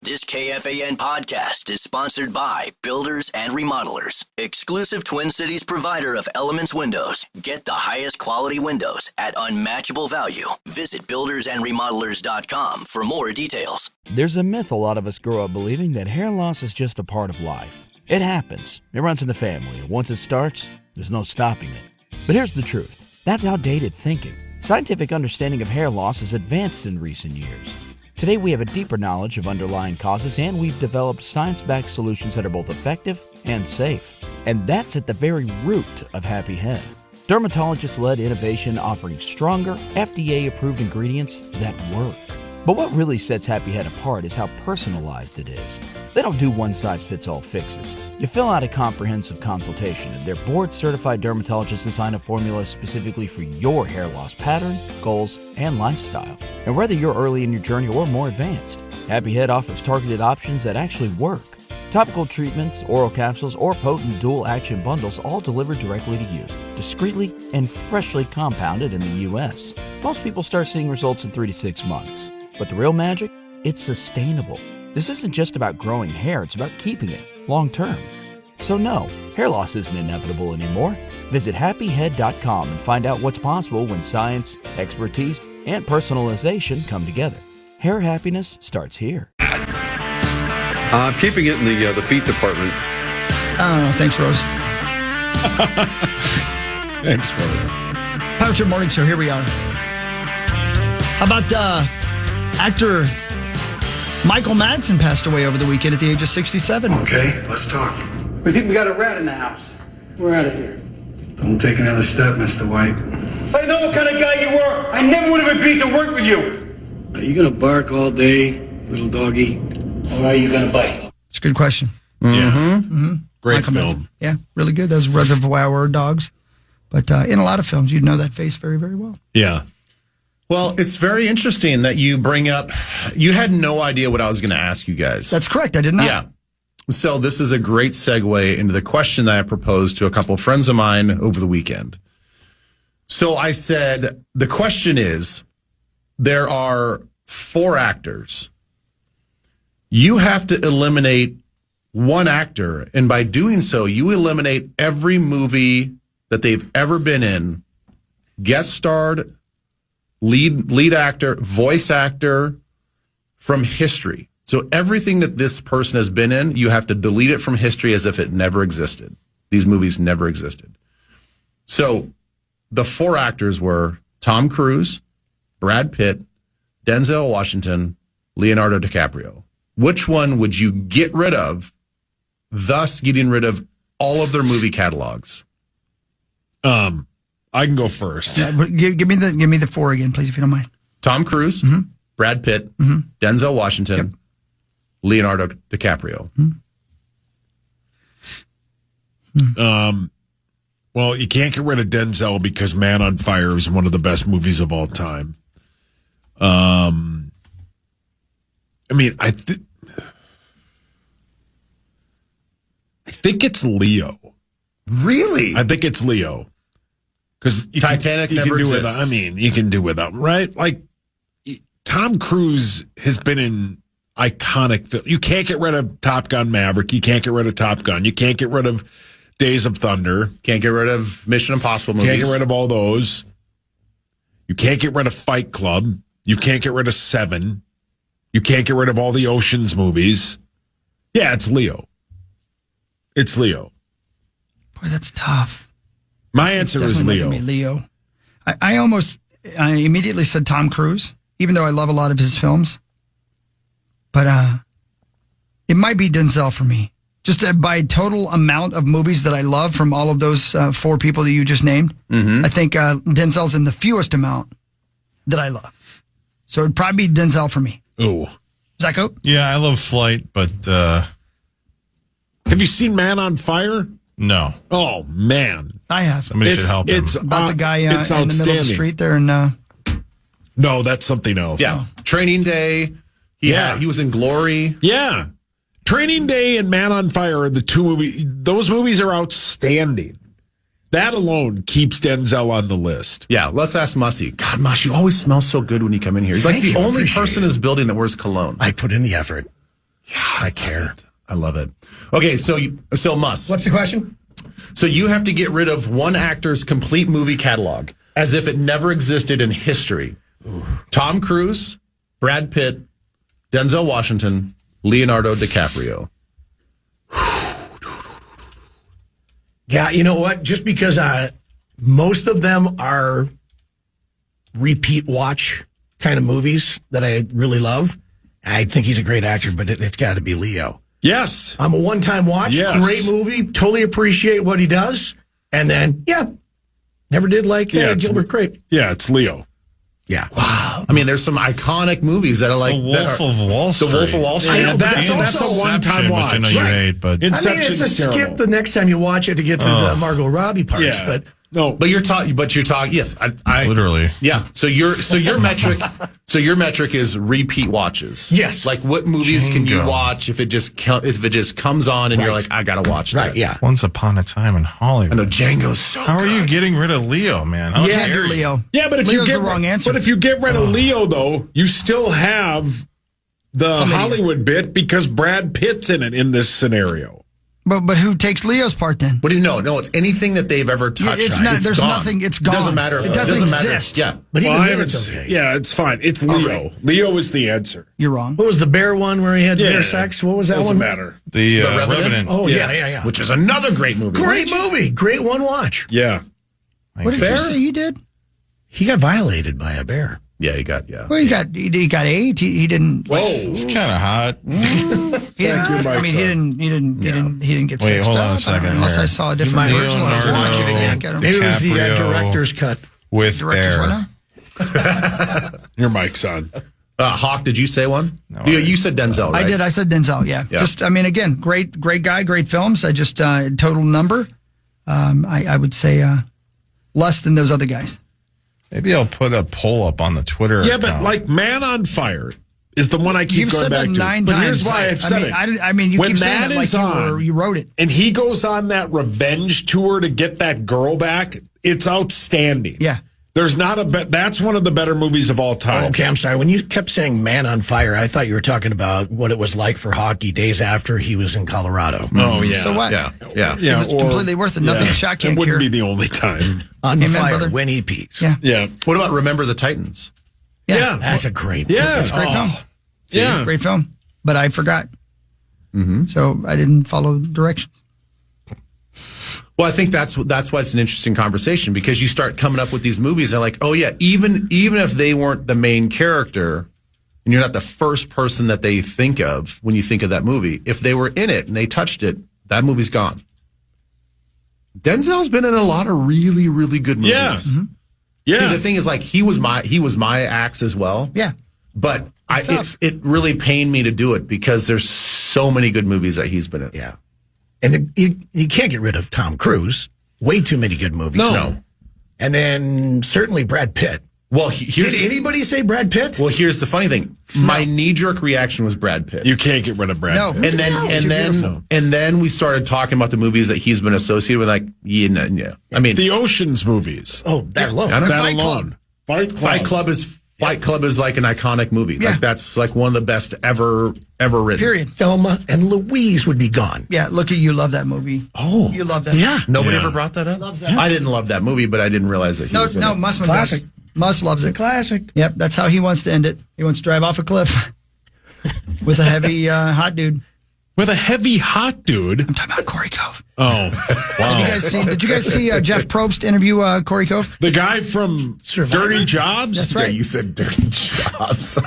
This KFAN podcast is sponsored by Builders and Remodelers, exclusive Twin Cities provider of Elements Windows. Get the highest quality windows at unmatchable value. Visit buildersandremodelers.com for more details. There's a myth a lot of us grow up believing that hair loss is just a part of life. It happens. It runs in the family. Once it starts, there's no stopping it. But here's the truth. That's outdated thinking. Scientific understanding of hair loss has advanced in recent years. Today, we have a deeper knowledge of underlying causes, and we've developed science-backed solutions that are both effective and safe. And that's at the very root of Happy Head. Dermatologist-led innovation offering stronger, FDA-approved ingredients that work. But what really sets Happy Head apart is how personalized it is. They don't do one-size-fits-all fixes. You fill out a comprehensive consultation, and their board-certified dermatologists design a formula specifically for your hair loss pattern, goals, and lifestyle. And whether you're early in your journey or more advanced, Happy Head offers targeted options that actually work. Topical treatments, oral capsules, or potent dual-action bundles all delivered directly to you, discreetly and freshly compounded in the U.S. Most people start seeing results in 3 to 6 months. But the real magic? It's sustainable. This isn't just about growing hair, it's about keeping it long-term. So no, hair loss isn't inevitable anymore. Visit happyhead.com and find out what's possible when science, expertise, and personalization come together. Hair happiness starts here. I'm keeping it in the feet department. Thanks, Rose. Thanks, Rose. Power Trip Morning Show, here we are. How about actor Michael Madsen passed away over the weekend at the age of 67. Okay, let's talk. We think we got a rat in the house. We're out of here. Don't take another step, Mr. White. If I know what kind of guy you were, I never would have agreed to work with you. Are you gonna bark all day, little doggy? Or are you gonna bite? It's a good question. Yeah. Mm-hmm. Great Michael film. Madsen. Yeah, really good. Those Reservoir Dogs. But in a lot of films, you'd know that face very, very well. Yeah. Well, it's very interesting that you bring up, you had no idea what I was going to ask you guys. That's correct. I did not. Yeah. So this is a great segue into the question that I proposed to a couple of friends of mine over the weekend. So I said, the question is, there are 4 actors. You have to eliminate one actor, and by doing so, you eliminate every movie that they've ever been in, guest starred, lead actor, voice actor from history. So everything that this person has been in, you have to delete it from history as if it never existed. These movies never existed. So the 4 actors were Tom Cruise, Brad Pitt, Denzel Washington, Leonardo DiCaprio. Which one would you get rid of, thus getting rid of all of their movie catalogs? I can go first. Give me the 4 again, please, if you don't mind. Tom Cruise, Brad Pitt, Denzel Washington, Leonardo DiCaprio. Well, you can't get rid of Denzel because Man on Fire is one of the best movies of all time. I mean, I think it's Leo. Really? I think it's Leo. Because Titanic never exists. You can do without, right? Like, Tom Cruise has been in iconic films. You can't get rid of Top Gun Maverick. You can't get rid of Top Gun. You can't get rid of Days of Thunder. Can't get rid of Mission Impossible movies. Can't get rid of all those. You can't get rid of Fight Club. You can't get rid of Seven. You can't get rid of all the Oceans movies. Yeah, it's Leo. It's Leo. Boy, that's tough. My answer is Leo. Leo. I immediately said Tom Cruise, even though I love a lot of his films. But it might be Denzel for me. Just by total amount of movies that I love from all of those 4 people that you just named, I think Denzel's in the fewest amount that I love. So it'd probably be Denzel for me. Ooh. Zacco? Yeah, I love Flight, but... Have you seen Man on Fire? No. Oh, man. I have. Somebody should help him. It's about the guy in the middle of the street there. No, that's something else. Yeah. Training Day. He was in Glory. Yeah. Training Day and Man on Fire are the 2 movies. Those movies are outstanding. That alone keeps Denzel on the list. Yeah, let's ask Mussy. God, Mussy, you always smell so good when you come in here. You're like the only person in this building that wears cologne. I put in the effort. God, I care. I love it. Okay, so Mus. What's the question? So you have to get rid of one actor's complete movie catalog as if it never existed in history. Tom Cruise, Brad Pitt, Denzel Washington, Leonardo DiCaprio. Yeah, you know what? Just because most of them are repeat watch kind of movies that I really love, I think he's a great actor, but it's got to be Leo. Yes. I'm a one-time watch. Yes. Great movie. Totally appreciate what he does. And then, never did like Gilbert Grape. Yeah, it's Leo. Yeah. Wow. I mean, there's some iconic movies that are like The Wolf of Wall Street. The Wolf of Wall Street. I know, but That's a one-time Inception, watch. which I know you hate, but I mean, it's a skip the next time you watch it to get to the Margot Robbie parts. Yeah. But No, but you're talking. Yes, I literally. Yeah. So your metric is repeat watches. Yes. Like what movies can you Django. watch if it just comes on and you're like, I gotta watch that. right, yeah. Once Upon a Time in Hollywood. I know Django's so. How are you good. getting rid of Leo, man? How Yeah, dare you're you? Leo. Yeah, but if Leo's you get the wrong answer. But if you get rid of Leo, though, you still have the Hollywood bit because Brad Pitt's in it in this scenario. But who takes Leo's part then? What do you know? No, it's anything that they've ever touched. It's not. There's gone. nothing. It's gone. It doesn't matter. It doesn't exist. Yeah. But Well, even I then, haven't it's okay. Yeah, it's fine. It's Leo. right. Leo is the answer. You're wrong. What was the bear one where he had bear sex? What was that Doesn't one? matter. The Revenant? Revenant. Oh, yeah. Which is another great movie. Great movie. Great one watch. Yeah. What did you say you did? He got violated by a bear. Yeah, you got Well, he got 8. He didn't. Whoa. It's kind of hot. He didn't, I mean, he didn't get Wait, sexed hold on a up. second Unless here. I saw a You different might version. want to watch it again. Got him. Maybe it was the DiCaprio. director's cut. With Director's Bear. what now? Your mic's on. Hawk, did you say one? No, you said Denzel, right? I did. I said Denzel. Yeah. Just, I mean, again, great guy, great films. I just total number. I would say less than those other guys. Maybe I'll put a poll up on the Twitter Yeah, account. but like Man on Fire is the one I keep You've going said back that to. 9 But times. here's why I've said it. I mean, you When keep saying that it like is on, you wrote it. and he goes on that revenge tour to get that girl back, it's outstanding. Yeah. There's not that's one of the better movies of all time. Oh, okay, I'm sorry. When you kept saying Man on Fire, I thought you were talking about what it was like for hockey days after he was in Colorado. Oh, yeah. So what? Yeah. Yeah, It's completely worth it. Nothing a shot can't It wouldn't cure. be the only time. On Amen, Fire, brother. when he pees. Yeah. Yeah. What about Remember the Titans? Yeah. That's a great Yeah. It's a great film. Yeah. Great film. But I forgot. So I didn't follow directions. Well, I think that's why it's an interesting conversation because you start coming up with these movies and they're like, oh yeah, even if they weren't the main character and you're not the first person that they think of when you think of that movie, if they were in it and they touched it, that movie's gone. Denzel's been in a lot of really, really good movies. Yeah. Yeah. See, the thing is, like, he was my axe as well. Yeah. But tough. it really pained me to do it because there's so many good movies that he's been in. Yeah. And you can't get rid of Tom Cruise. Way too many good movies. No. And then certainly Brad Pitt. Well, Did anybody say Brad Pitt? Well, here's the funny thing. My knee-jerk reaction was Brad Pitt. You can't get rid of Brad No. Pitt. And then we started talking about the movies that he's been associated with. Like, yeah. I mean, The Ocean's movies. Oh, that alone. I don't- That Fight alone. Fight Club is like an iconic movie. Yeah. Like that's like one of the best ever written. Period. Thelma and Louise would be gone. Yeah. Look at you. Love that movie. Oh, You love that. Yeah. Nobody ever brought that up. Loves that. I didn't love that movie, but I didn't realize that he was in it. Mussman Classic. does. Muss loves it. Classic. Yep. That's how he wants to end it. He wants to drive off a cliff with a heavy hot dude. With a heavy hot dude. I'm talking about Corey Cove. Oh, wow. Did you guys see Jeff Probst interview Corey Cove? The guy from Survivor? Dirty Jobs? That's right. Yeah, you said Dirty Jobs.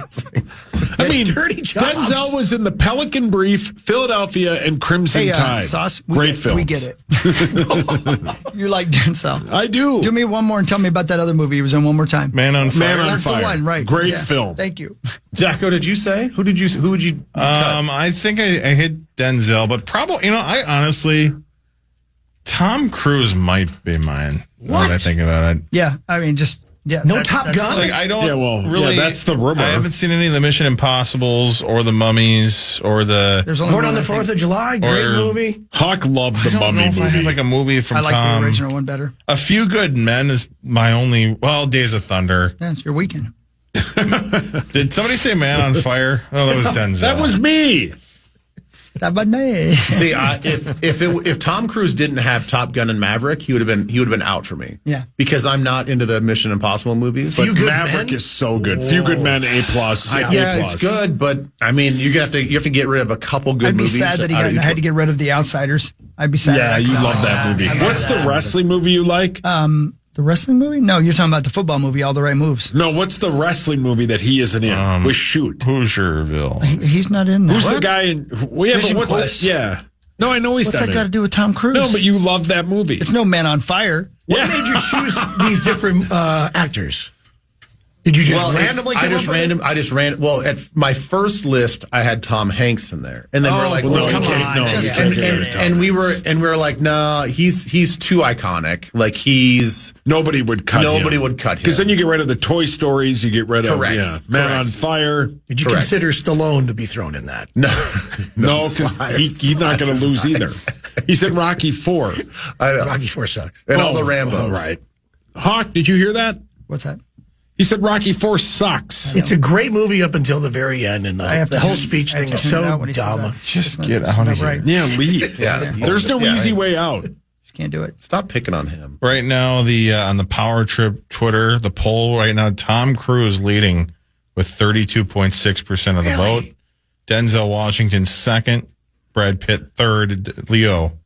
I mean, Dirty Jobs. Denzel was in The Pelican Brief, Philadelphia, and Crimson Hey, Tide. Sauce. Great film. We get it. You like Denzel. I do. Do me one more and tell me about that other movie he was in one more time. Man on Fire. Man on That's Fire. the one, right? Great Yeah. film. Thank you. Jacko, did you say? Who would you cut? I think I hit Denzel, but probably, I honestly, Tom Cruise might be mine. Now that I think about it. Yeah, I mean, No Top Gun? Like, I don't Yeah, well, really. yeah, that's the rumor. I haven't seen any of the Mission Impossibles or the Mummies or the. There's only Born one on the I think. 4th of July. Great Or- movie. Hawk loved I the don't know Mummy if I have movie. like a movie from I like Tom. the original one better. A Few Good Men is my only. Well, Days of Thunder. Yeah, it's your weekend. Did somebody say Man on Fire? Oh, that was Denzel. That was me. See, if Tom Cruise didn't have Top Gun and Maverick, he would have been out for me. Yeah, because I'm not into the Mission Impossible movies. But Maverick is so good. Few Good Men, A+. Yeah, it's good, but I mean, you have to get rid of a couple good movies. I'd be sad that I had to get rid of The Outsiders. I'd be sad. Yeah, you love that movie. What's the wrestling movie you like? The wrestling movie? No, you're talking about the football movie, All the Right Moves. No, what's the wrestling movie that he isn't in? With Shoot. Hoosierville. He's not in that. Who's the guy in? Vision Quest. Yeah. No, I know he's What's not that got to do with Tom Cruise? No, but you love that movie. It's no Man on Fire. What made you choose these different actors? Did you just randomly come up with it? I just ran. Well, at my first list, I had Tom Hanks in there, and then we're like, and we were like, no, he's too iconic. Like nobody would cut him. Because then you get rid of the Toy Stories, you get rid of Man on Fire. Did you consider Stallone to be thrown in that? No, because he's not going to lose either. He said Rocky 4. Rocky 4 sucks. And all the Rambos. Oh, right. Hawk, did you hear that? What's that? He said Rocky 4 sucks. It's a great movie up until the very end, and the whole speech thing is so dumb. Just get out of here. Right. Yeah, leave. There's no easy way out. Can't do it. Stop picking on him. Right now, on the Power Trip Twitter, the poll right now, Tom Cruise leading with 32.6% of the vote. Denzel Washington second. Brad Pitt third. Leo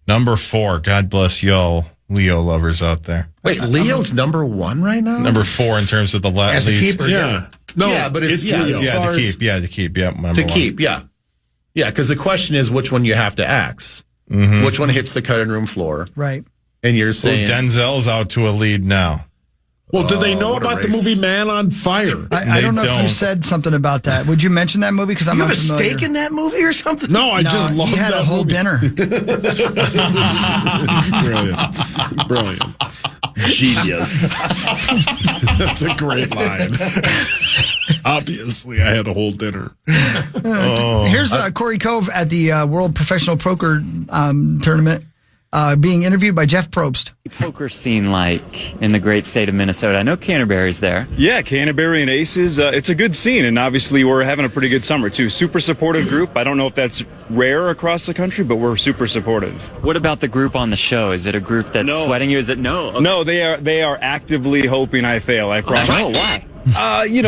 number 4. God bless y'all Leo lovers out there. Wait, Leo's number 1 right now? Number 4 in terms of the last. As a keeper, No, yeah, but it's Leo. To keep. Yeah, to keep. Yeah, because the question is which one you have to axe. Mm-hmm. Which one hits the cutting room floor? Right. And you're saying Denzel's out to a lead now. Well, do they know about the movie Man on Fire? I don't know if you said something about that. Would you mention that movie? Because I'm you not have a familiar. stake in that movie or something? No, I just love that. He had a whole dinner. Brilliant. Genius. That's a great line. Obviously, I had a whole dinner. Here's Corey Cove at the World Professional Poker Tournament. Being interviewed by Jeff Probst. Poker scene like in the great state of Minnesota? I know Canterbury's there. Yeah, Canterbury and Aces. It's a good scene, and obviously we're having a pretty good summer too. Super supportive group. I don't know if that's rare across the country, but we're super supportive. What about the group on the show? Is it a group that's sweating you? Is it no? Okay. No, they are actively hoping I fail. I promise. Oh, why?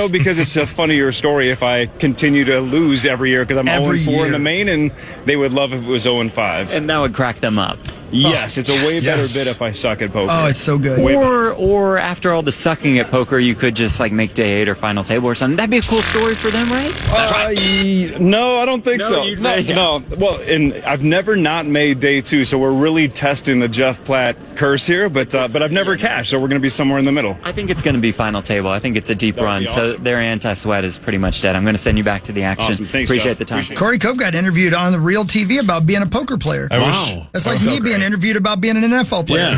Because it's a funnier story if I continue to lose every year because I'm 0-4 in the main, and they would love if it was 0-5. And that would crack them up. Yes, it's a way better bid if I suck at poker. Oh, it's so good. Or after all the sucking at poker, you could just like make day 8 or final table or something. That'd be a cool story for them, right? No, I don't think so. No. Well, and I've never not made day 2, so we're really testing the Jeff Platt curse here. But I've never cashed, so we're going to be somewhere in the middle. I think it's going to be final table. I think it's a deep run, so their anti-sweat is pretty much dead. I'm going to send you back to the action. Awesome. Thanks, Appreciate the time. Corey Cove got interviewed on the Real TV about being a poker player. That's like me being interviewed about being an NFL player.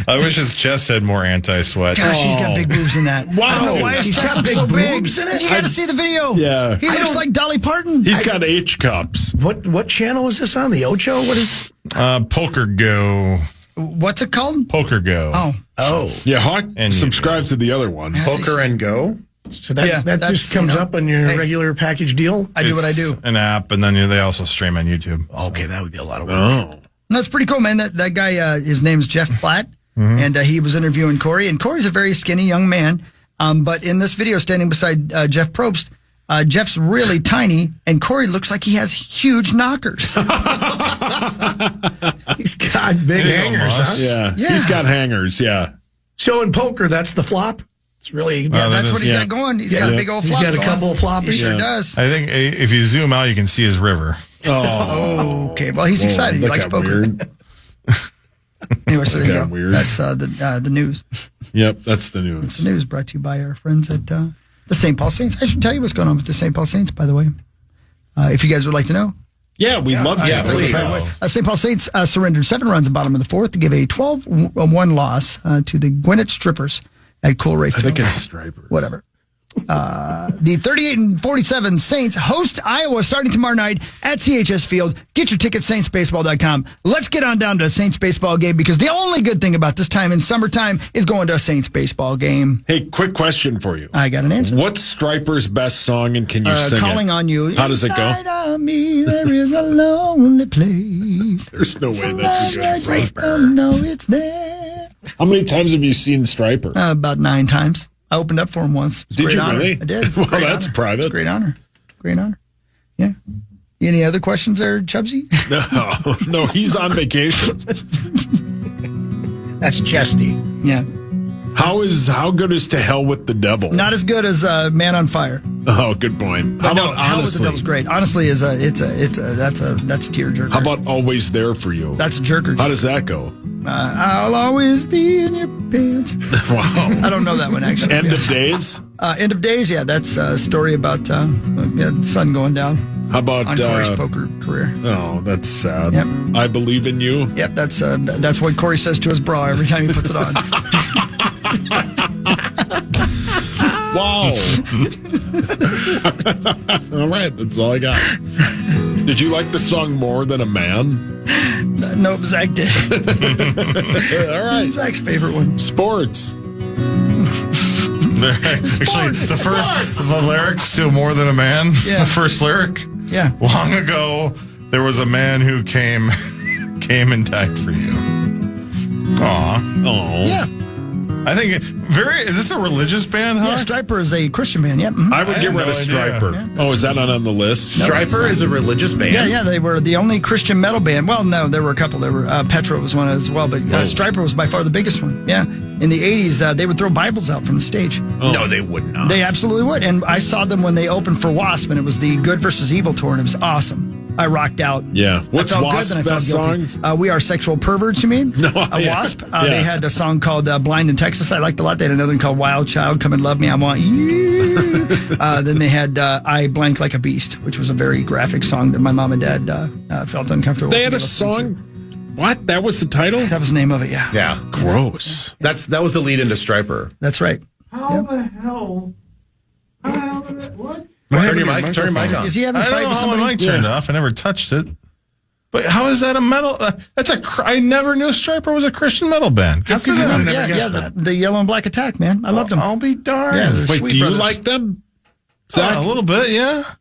I wish his chest had more anti-sweat. Gosh, he's got big boobs in that. Wow. I don't know why his chest looks so big. You got to see the video. Yeah. He looks like Dolly Parton. He's got H cups. What channel is this on? The Ocho? What is Poker Go. What's it called? Poker Go. Oh. Yeah, Hawk subscribes to the other one. Poker and Go? So that just comes up on your regular package deal? I do what I do. An app, and then they also stream on YouTube. Okay, that would be a lot of work. Oh. That's pretty cool, man. That guy, his name's Jeff Platt, and he was interviewing Corey. And Corey's a very skinny young man. But in this video, standing beside Jeff Probst, Jeff's really tiny, and Corey looks like he has huge knockers. He's got big hangers, huh? Yeah. He's got hangers, yeah. So in poker, that's the flop? It's really... that's what he's got going. He's got a big old flop. He's got a couple of floppies. He sure does. I think if you zoom out, you can see his river. Oh, okay. Well, he's excited. He likes poker. Anyway, so there you go. Weird. That's the news. Yep, that's the news. It's the news brought to you by our friends at the St. Paul Saints. I should tell you what's going on with the St. Paul Saints, by the way. If you guys would like to know. Yeah, we'd love to. Yeah, please. St. Paul Saints surrendered 7 runs in the bottom of the 4th to give a 12-1 loss to the Gwinnett Strippers at Coolray Field. I think it's Striper. Whatever. The 38-47 Saints host Iowa starting tomorrow night at CHS Field. Get your tickets, saintsbaseball.com. Let's get on down to a Saints baseball game because the only good thing about this time in summertime is going to a Saints baseball game. Hey, quick question for you. I got an answer. What's Stryper's best song, and can you sing Calling it? on You. How does it go? Inside of me, there is a lonely place. There's no way that's a good song. I just don't know it's there. How many times have you seen Stryper? About 9 times. I opened up for him once. Did you honor. really? I did. Well, Great that's honor. private. It's great honor. Great honor. Yeah. Any other questions there, Chubbsy? No, he's on vacation. That's Chesty. Yeah. How good is To Hell with the Devil? Not as good as Man on Fire. Oh, good point. How How about about Hell with the Honestly? Devil's great. Honestly, that's a tearjerker. How about Always There for You? That's a jerker. How does that go? I'll always be in your pants. Wow. I don't know that one actually. End of Days? End of Days, yeah, that's a story about the sun going down. How about on Corey's poker career? Oh, that's sad. Yep. I Believe in You. Yep, that's what Corey says to his bra every time he puts it on. Wow. All right, that's all I got. Did you like the song More Than a Man? Nope, Zach did. All right. Zach's favorite one. Sports. Actually, the lyrics to More Than a Man, Yeah. the first lyric. Yeah. Long ago, there was a man who came and died for you. Aw. Oh. Yeah. I think is this a religious band, huh? Yeah, Stryper is a Christian band. Yep. Mhm. I would get rid of Stryper. Yeah, Oh, is that not on the list? Stryper is a religious band. Yeah, they were the only Christian metal band. Well, no, there were a couple. There were Petra was one as well, but Stryper was by far the biggest one. Yeah, in the '80s, they would throw Bibles out from the stage. Oh. No, they would not. They absolutely would. And I saw them when they opened for Wasp, and it was the Good versus Evil tour, and it was awesome. I rocked out. Yeah. What's I felt Wasp's good, then I felt best guilty. songs? We Are Sexual Perverts, you mean? No, Wasp. They had a song called Blind in Texas. I liked a lot. They had another one called Wild Child, Come and Love Me, I Want You. Then they had I Blank Like a Beast, which was a very graphic song that my mom and dad felt uncomfortable. They had a listening song. What? That was the title? That was the name of it, yeah. Yeah. Gross. That was the lead into Stryper. That's right. How the hell? What? Turn your mic on. Is he having a I fight don't know with how my somebody? mic turned off. I never touched it. But how is that a metal? I never knew Stryper was a Christian metal band. How could you them. not? Yeah, the Yellow and Black Attack, man. I loved them. I'll be darned. Yeah, they're Wait, sweet do you brothers. like them? A little bit, yeah.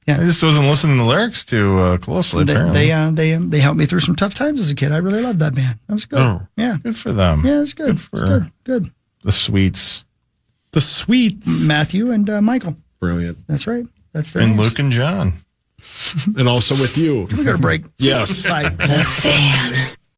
Yeah. I just wasn't listening to the lyrics too closely. Apparently, They helped me through some tough times as a kid. I really loved that band. That was good. Oh. Yeah. good for them. Yeah, it's good. for Good. the Sweets The Sweets. Matthew and Michael. Brilliant. That's right. That's their and names. Luke and John. And also with you. We got a break. Yes. Bye.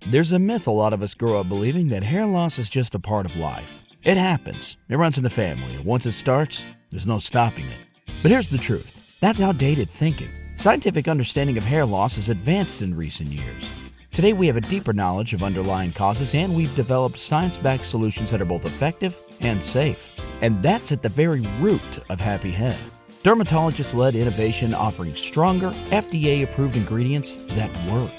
There's a myth a lot of us grow up believing that hair loss is just a part of life. It happens. It runs in the family. And once it starts, there's no stopping it. But here's the truth. That's outdated thinking. Scientific understanding of hair loss has advanced in recent years. Today we have a deeper knowledge of underlying causes, and we've developed science-backed solutions that are both effective and safe. And that's at the very root of Happy Head. Dermatologist-led innovation offering stronger, FDA-approved ingredients that work.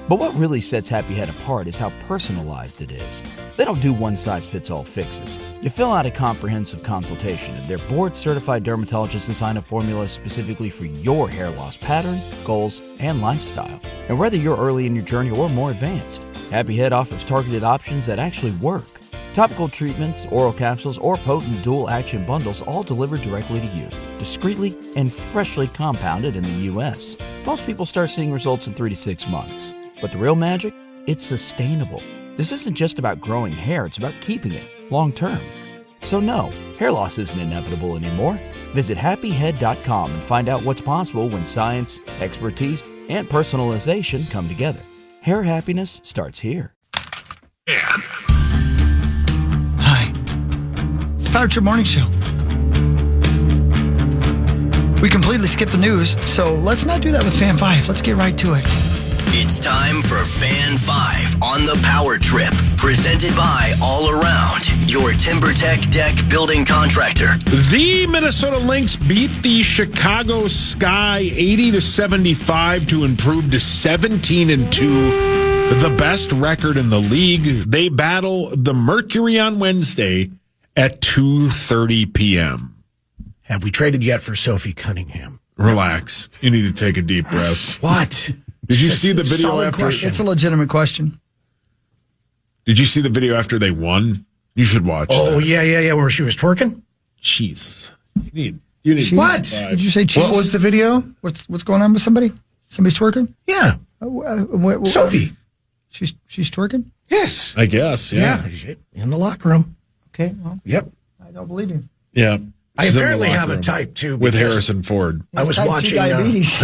But what really sets Happy Head apart is how personalized it is. They don't do one-size-fits-all fixes. You fill out a comprehensive consultation, and their board-certified dermatologists design a formula specifically for your hair loss pattern, goals, and lifestyle. And whether you're early in your journey or more advanced, Happy Head offers targeted options that actually work. Topical treatments, oral capsules, or potent dual-action bundles all delivered directly to you, discreetly and freshly compounded in the U.S. Most people start seeing results in 3 to 6 months. But the real magic? It's sustainable. This isn't just about growing hair, it's about keeping it long term. So no, hair loss isn't inevitable anymore. Visit happyhead.com and find out what's possible when science, expertise, and personalization come together. Hair happiness starts here. Hi. It's the Power Trip Morning Show. We completely skipped the news, so let's not do that with Fan 5. Let's get right to it. It's time for Fan 5 on the Power Trip, presented by All Around, your TimberTech deck building contractor. The Minnesota Lynx beat the Chicago Sky 80-75 to improve to 17-2, the best record in the league. They battle the Mercury on Wednesday at 2:30 p.m. Have we traded yet for Sophie Cunningham? Relax. You need to take a deep breath. What? Did you see the video solid after? question. It's a legitimate question. Did you see the video after they won? You should watch. Oh, that. yeah, where she was twerking? Jeez. You need What? Did you say cheese? What was the video? What's going on with somebody? Somebody's twerking? Yeah. Sophie. She's twerking? Yes. I guess, yeah. In the locker room. Okay, well, Yep. I don't believe you. Yeah. I She's in the apparently locker have a room type, too. with because Harrison Ford. I was Type 2 watching. diabetes.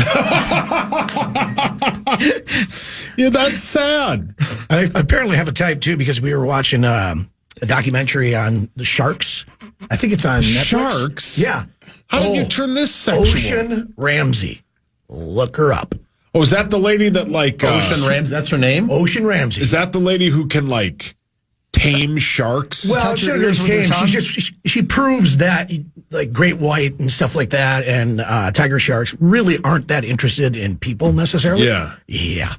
Yeah, that's sad. I apparently have a type, too, because we were watching a documentary on the sharks. I think it's on Netflix. Sharks? Yeah. How did you turn this sexual? Ocean Ramsey. Look her up. Oh, is that the lady that Ocean Ramsey, that's her name? Ocean Ramsey. Is that the lady who can tame sharks? Well, Touch she her doesn't ears with her tame. tongue? She proves that like great white and stuff like that and tiger sharks really aren't that interested in people necessarily. Yeah. Yeah.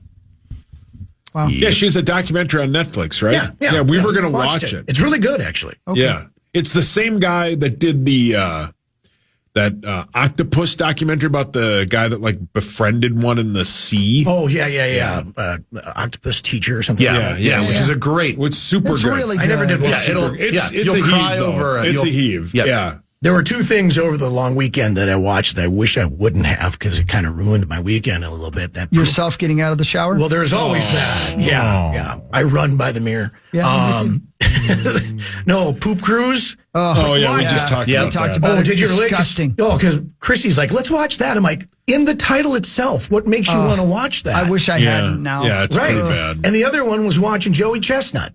Wow. Yeah, she's a documentary on Netflix, right? Yeah. We were going to Watched watch it. It's really good, actually. Okay. Yeah. It's the same guy that did the that octopus documentary about the guy that befriended one in the sea. Oh, yeah. Octopus teacher or something. Yeah, which is a great. It's super That's good. really good. I never did watch it. It's you'll a cry heave, though. over. It's a heave. Yeah. There were two things over the long weekend that I watched that I wish I wouldn't have because it kind of ruined my weekend a little bit. That Yourself getting out of the shower? Well, there's always that. Yeah. I run by the mirror. Yeah, no, poop cruise. Oh, yeah, we Yeah. just talked We about talked that. about Oh, it. did you really? Disgusting. Because Chrissy's like, let's watch that. I'm like, in the title itself, what makes you want to watch that? I wish I hadn't now. Yeah, it's Right. pretty bad. And the other one was watching Joey Chestnut.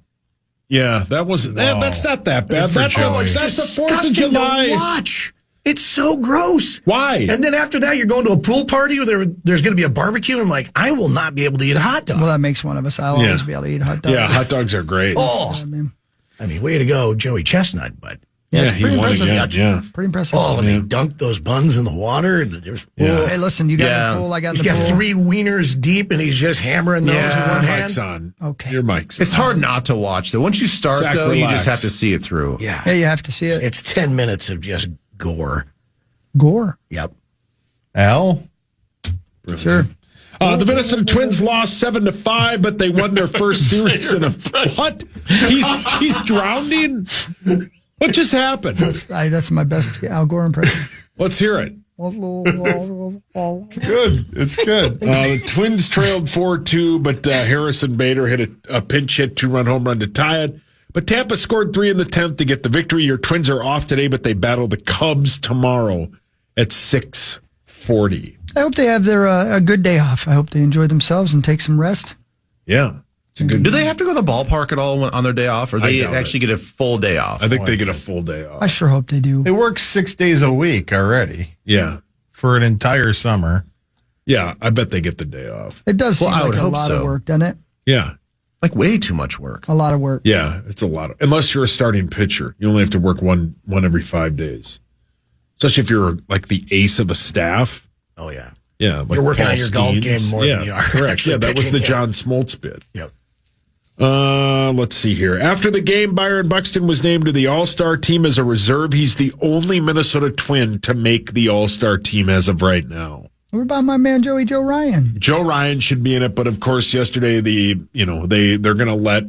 Yeah, that was that's not that bad. for That's Joey. the 4th of Disgusting July. to watch. It's so gross. Why? And then after that, you're going to a pool party where there's going to be a barbecue. I'm like, I will not be able to eat a hot dog. Well, that makes one of us. I'll always be able to eat hot dogs. Yeah, hot dogs are great. Oh, I mean, way to go, Joey Chestnut. But Yeah, it's he pretty won impressive. again. Yeah. Pretty impressive. oh, when they dunked those buns in the water, and there's Hey, listen, you got Yeah. in the pool. I got he's in the got pool. 3 wieners deep, and he's just hammering those with one Your hand. mic's on. Okay. Your mic's It's on. hard not to watch, though. Once you start, Zach, though, you relax. just have to see it through. Yeah, Yeah, you have to see it. it's 10 minutes of just gore. Gore. Yep. Al? Sure. The Minnesota Twins lost 7-5, but they won their first series in a what? He's drowning? What just happened? That's my best Al Gore impression. Let's hear it. Good. It's good. The Twins trailed 4-2, but Harrison Bader hit a pinch hit 2-run home run to tie it. But Tampa scored 3 in the 10th to get the victory. Your Twins are off today, but they battle the Cubs tomorrow at 6:40. I hope they have their a good day off. I hope they enjoy themselves and take some rest. Yeah. It's a good. Do they have to go to the ballpark at all on their day off, or they doubt actually get a full day off? I think they get a full day off. I sure hope they do. They work 6 days a week already Yeah. for an entire summer. Yeah, I bet they get the day off. It does seem Well, I like would a hope lot of so. work, doesn't it? Yeah. Like way too much work. A lot of work. Yeah, it's a lot. Unless you're a starting pitcher. You only have to work one every 5 days. Especially if you're like the ace of a staff. Oh, yeah. Yeah. Like You're working Paul on your golf Skeens. game more than you are Correct. actually Yeah, that was pitching, the yeah. John Smoltz bid. Yep. Let's see here. After the game, Byron Buxton was named to the All-Star team as a reserve. He's the only Minnesota Twin to make the All-Star team as of right now. What about my man Joe Ryan? Joe Ryan should be in it, but of course, yesterday they're going to let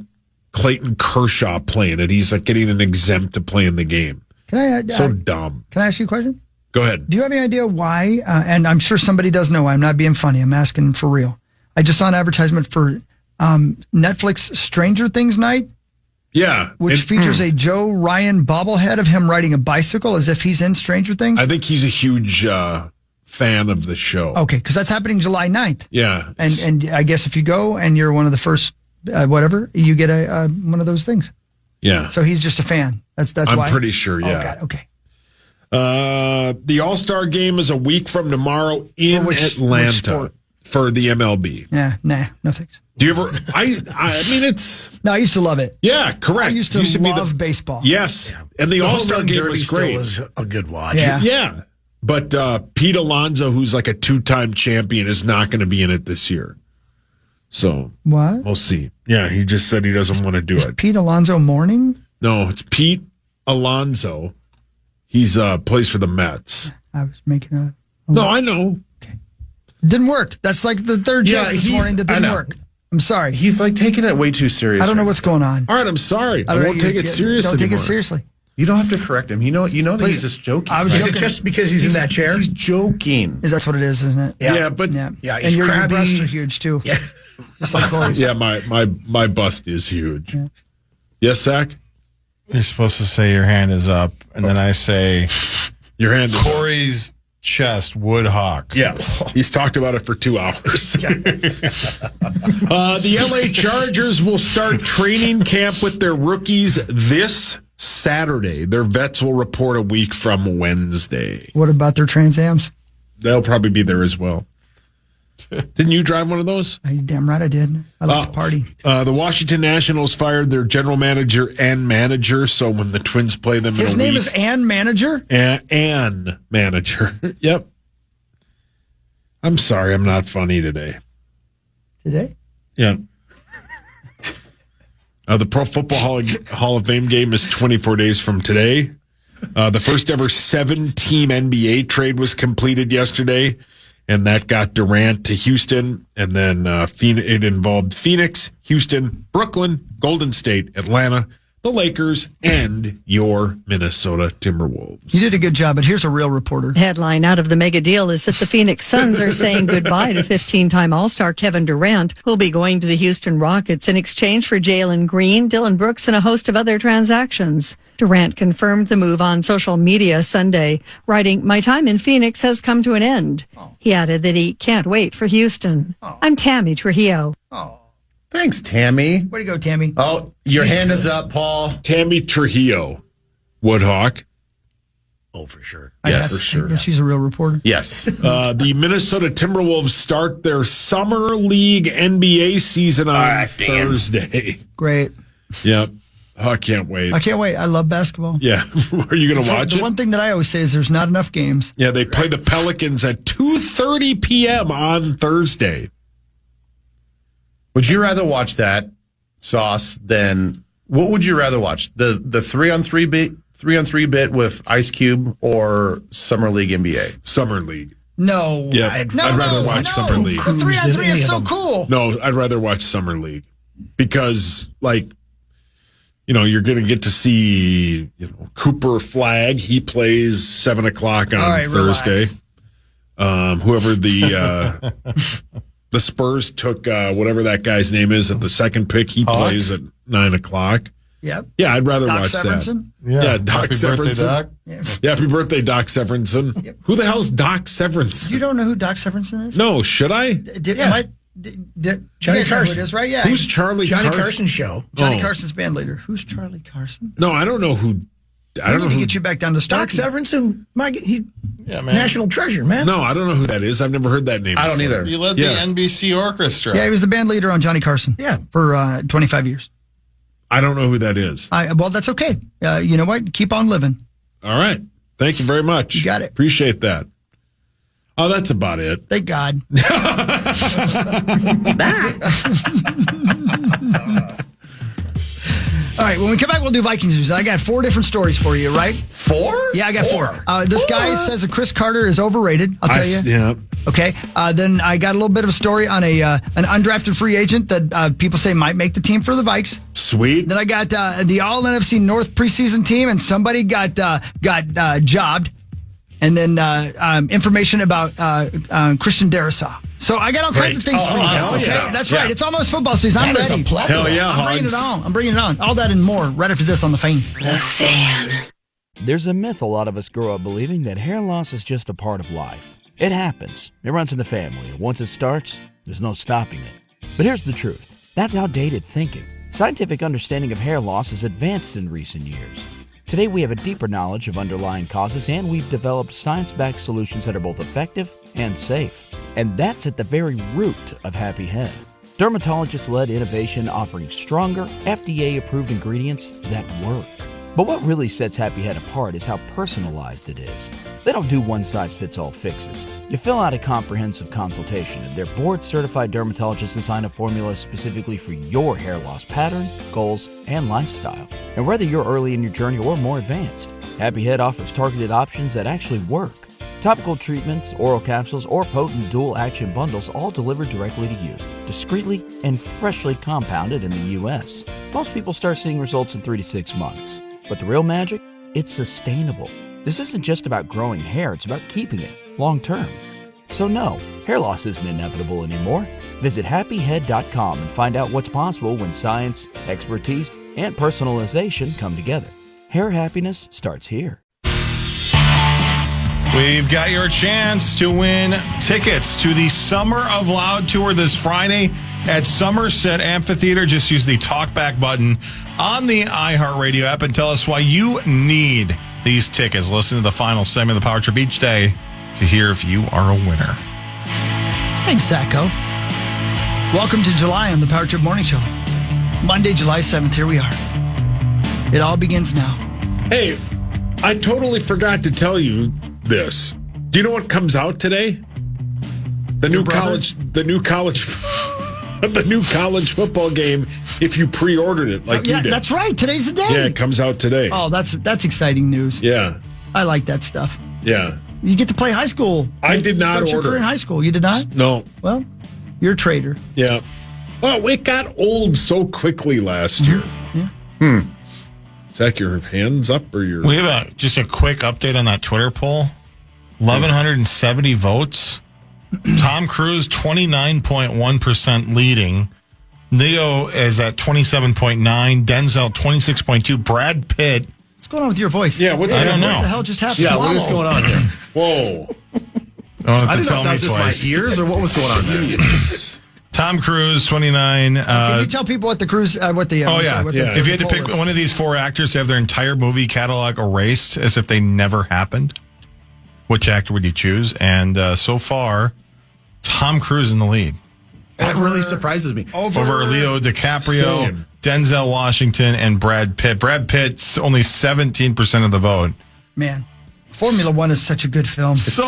Clayton Kershaw play in it. He's like getting an exempt to play in the game. Can Dumb. I ask you a question? Go ahead. Do you have any idea why? And I'm sure somebody does know. I'm not being funny. I'm asking for real. I just saw an advertisement for Netflix Stranger Things night, Yeah, which features a Joe Ryan bobblehead of him riding a bicycle as if he's in Stranger Things. I think he's a huge fan of the show. Okay, because that's happening July 9th. Yeah, And I guess if you go and you're one of the first, you get a one of those things. yeah. So he's just a fan. That's I'm why. pretty sure. Oh, Yeah. God, okay. The All-Star game is a week from tomorrow in which Atlanta sport? for the MLB. Yeah, nah, no thanks. Do you ever? I mean, it's No, I used to love it. yeah, correct. I used to be love baseball. Yes, and the All-Star Home Run game Derby was still great. was a good watch. Yeah. Yeah, but Pete Alonso, who's like a 2-time champion, is not going to be in it this year. So What? we'll see. Yeah, he just said he doesn't want to do Is it. Pete Alonso mourning? No, it's Pete Alonso. He's plays for the Mets. I was making a No, I know. didn't work. That's like the third joke this morning that didn't work. I'm sorry. He's like taking it way too serious. I don't know what's going on. All right, I'm sorry. I won't take it seriously. Don't take anymore. it seriously. You don't have to correct him. You know that he's just joking. Is it just because he's in that chair? He's joking. That's what it is, isn't it? Yeah, but Yeah, and he's your crabby. breasts are huge too. Yeah. Just like Corey's. yeah, my bust is huge. Yeah. Yes, Zach? You're supposed to say your hand is up, and then I say Your hand is Corey's chest, Woodhawk. Yes. He's talked about it for 2 hours. The LA Chargers will start training camp with their rookies this Saturday. Their vets will report a week from Wednesday. What about their Trans Ams? They'll probably be there as well. Didn't you drive one of those? You damn right I did. I like to party. The Washington Nationals fired their general manager and manager, so when the Twins play them His in a name week, is Ann Manager? Ann Manager. Yep. I'm sorry, I'm not funny today. Today? Yeah. The Pro Football Hall of Fame game is 24 days from today. The first ever 7-team NBA trade was completed yesterday, and that got Durant to Houston, and then it involved Phoenix, Houston, Brooklyn, Golden State, Atlanta, the Lakers, and your Minnesota Timberwolves. You did a good job, but here's a real reporter. Headline out of the mega deal is that the Phoenix Suns are saying goodbye to 15-time All-Star Kevin Durant, who'll be going to the Houston Rockets in exchange for Jalen Green, Dylan Brooks, and a host of other transactions. Durant confirmed the move on social media Sunday, writing, "My time in Phoenix has come to an end." He added that he can't wait for Houston. I'm Tammy Trujillo. Thanks, Tammy. Way to go, Tammy. Oh, your hand is up, Paul. Tammy Trujillo. Woodhawk. Oh, for sure. Yes, for sure. She's a real reporter. Yes. The Minnesota Timberwolves start their Summer League NBA season on Thursday. Great. Yep. Oh, I can't wait. I can't wait. I love basketball. Yeah. Are you going to watch it? The one thing that I always say is there's not enough games. Yeah, they play the Pelicans at 2:30 p.m. on Thursday. Would you rather watch that, Sauce, than what would you rather watch? The 3-on-3 bit with Ice Cube or Summer League NBA? Summer League. No. Yeah, I'd rather watch Summer League. The 3-on-3 is so cool. No, I'd rather watch Summer League because, you're going to get to see, Cooper Flagg. He plays 7 o'clock on Thursday. Whoever the Spurs took, whatever that guy's name is at the second pick, he plays at 9 o'clock. Yep. Yeah, I'd rather Doc watch Severinsen? that. Yeah, Doc Happy birthday, Severinsen. Doc. Yeah. Happy birthday, Doc Severinsen. Yep. Who the hell's Doc Severinsen? You don't know who Doc Severinsen is? No, should I? Johnny Carson. It is, right? Yeah. Who's Charlie Johnny Carson? Carson show. Johnny Carson's band leader. Who's Charlie Carson? No, I don't know who. I don't know to who. get you back down to Doc Starkey. Severinsen, Man. national treasure, man. No, I don't know who that is. I've never heard that name. I don't before. either. You led the NBC orchestra. Yeah, he was the band leader on Johnny Carson. Yeah. For 25 years. I don't know who that is. Well, that's okay. You know what? Keep on living. All right. Thank you very much. You got it. Appreciate that. Oh, that's about it. Thank God. All right, when we come back, we'll do Vikings news. I got 4 different stories for you, right? 4? Yeah, I got 4. This guy says that Cris Carter is overrated. I'll tell you. Yeah. Okay. Then I got a little bit of a story on an undrafted free agent that people say might make the team for the Vikes. Sweet. Then I got the All NFC North preseason team, and somebody got jobbed. And then information about Christian Darrisaw. So I got all kinds of things for you. awesome. Okay, Yeah. that's right. It's almost football season. I'm That is ready. a plethora. Hell yeah, I'm bringing it Hogs. on. I'm bringing it on. All that and more right after this on The Fan. There's a myth a lot of us grow up believing that hair loss is just a part of life. It happens. It runs in the family. Once it starts, there's no stopping it. But here's the truth. That's outdated thinking. Scientific understanding of hair loss has advanced in recent years. Today we have a deeper knowledge of underlying causes, and we've developed science-backed solutions that are both effective and safe. And that's at the very root of Happy Head. Dermatologist-led innovation offering stronger, FDA-approved ingredients that work. But what really sets Happy Head apart is how personalized it is. They don't do one-size-fits-all fixes. You fill out a comprehensive consultation, and their board-certified dermatologists design a formula specifically for your hair loss pattern, goals, and lifestyle. And whether you're early in your journey or more advanced, Happy Head offers targeted options that actually work. Topical treatments, oral capsules, or potent dual-action bundles all delivered directly to you, discreetly and freshly compounded in the U.S. Most people start seeing results in 3 to 6 months. But the real magic? It's sustainable. This isn't just about growing hair, it's about keeping it long-term. So no, hair loss isn't inevitable anymore. Visit happyhead.com and find out what's possible when science, expertise, and personalization come together. Hair happiness starts here. We've got your chance to win tickets to the Summer of Loud Tour this Friday at Somerset Amphitheater. Just use the talkback button on the iHeartRadio app and tell us why you need these tickets. Listen to the final segment of the Power Trip each day to hear if you are a winner. Thanks, Zacho. Welcome to July on the Power Trip Morning Show. Monday, July 7th, here we are. It all begins now. Hey, I totally forgot to tell you this. Do you know what comes out today? The new college football game. If you pre-ordered it, like you did. That's right. Today's the day. Yeah, it comes out today. Oh, that's exciting news. Yeah, I like that stuff. Yeah, you get to play high school. I did not order. Your career in high school. You did not? No. Well, you're a traitor. Yeah. Well, it got old so quickly last year. Yeah. Zach, your hands up or your? We have just a quick update on that Twitter poll. 1,170 votes. Tom Cruise 29.1% leading. Leo is at 27.9. Denzel 26.2. Brad Pitt. What's going on with your voice? Yeah, I don't know. What the hell just happened? Yeah, what is going on here? Whoa. I didn't know if that was just my ears or what was going on there. Tom Cruise, 29. Can you tell people what the cruise? If you had to pick one of these four actors to have their entire movie catalog erased as if they never happened, which actor would you choose? And so far, Tom Cruise in the lead. That really surprises me. Over Leo DiCaprio, Same. Denzel Washington, and Brad Pitt. Brad Pitt's only 17% of the vote. Man, Formula One is such a good film. It's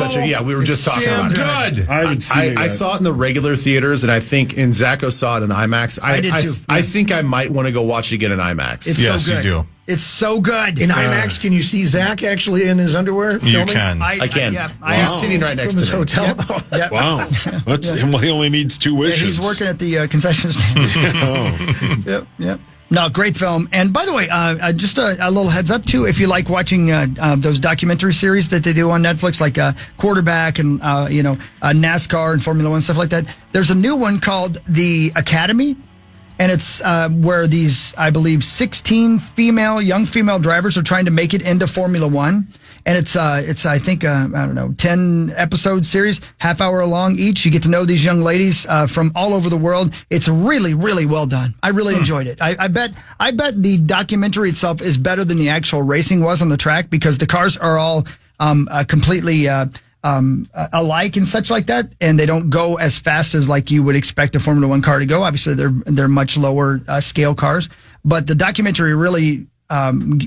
we were just talking about it. Good. I haven't seen it yet. I saw it in the regular theaters, and I think Zacho saw it in IMAX. I did too. I think I might want to go watch it again in IMAX. It's yes, so good. you do. It's so good. In IMAX, can you see Zach actually in his underwear? You can. I can. He's sitting right next to me. Hotel. Yep. Wow. He only needs 2 wishes. He's working at the concession stand. Yep. No, great film. And by the way, just a little heads up too, if you like watching those documentary series that they do on Netflix, like Quarterback and NASCAR and Formula One, stuff like that. There's a new one called The Academy. And it's where these, I believe, 16 young female drivers are trying to make it into Formula One. And it's I think, 10 episode series, half hour long each. You get to know these young ladies from all over the world. It's really, really well done. I really enjoyed it. I bet the documentary itself is better than the actual racing was on the track because the cars are all completely alike and such like that, and they don't go as fast as like you would expect a Formula One car to go. Obviously, they're much lower scale cars, but the documentary really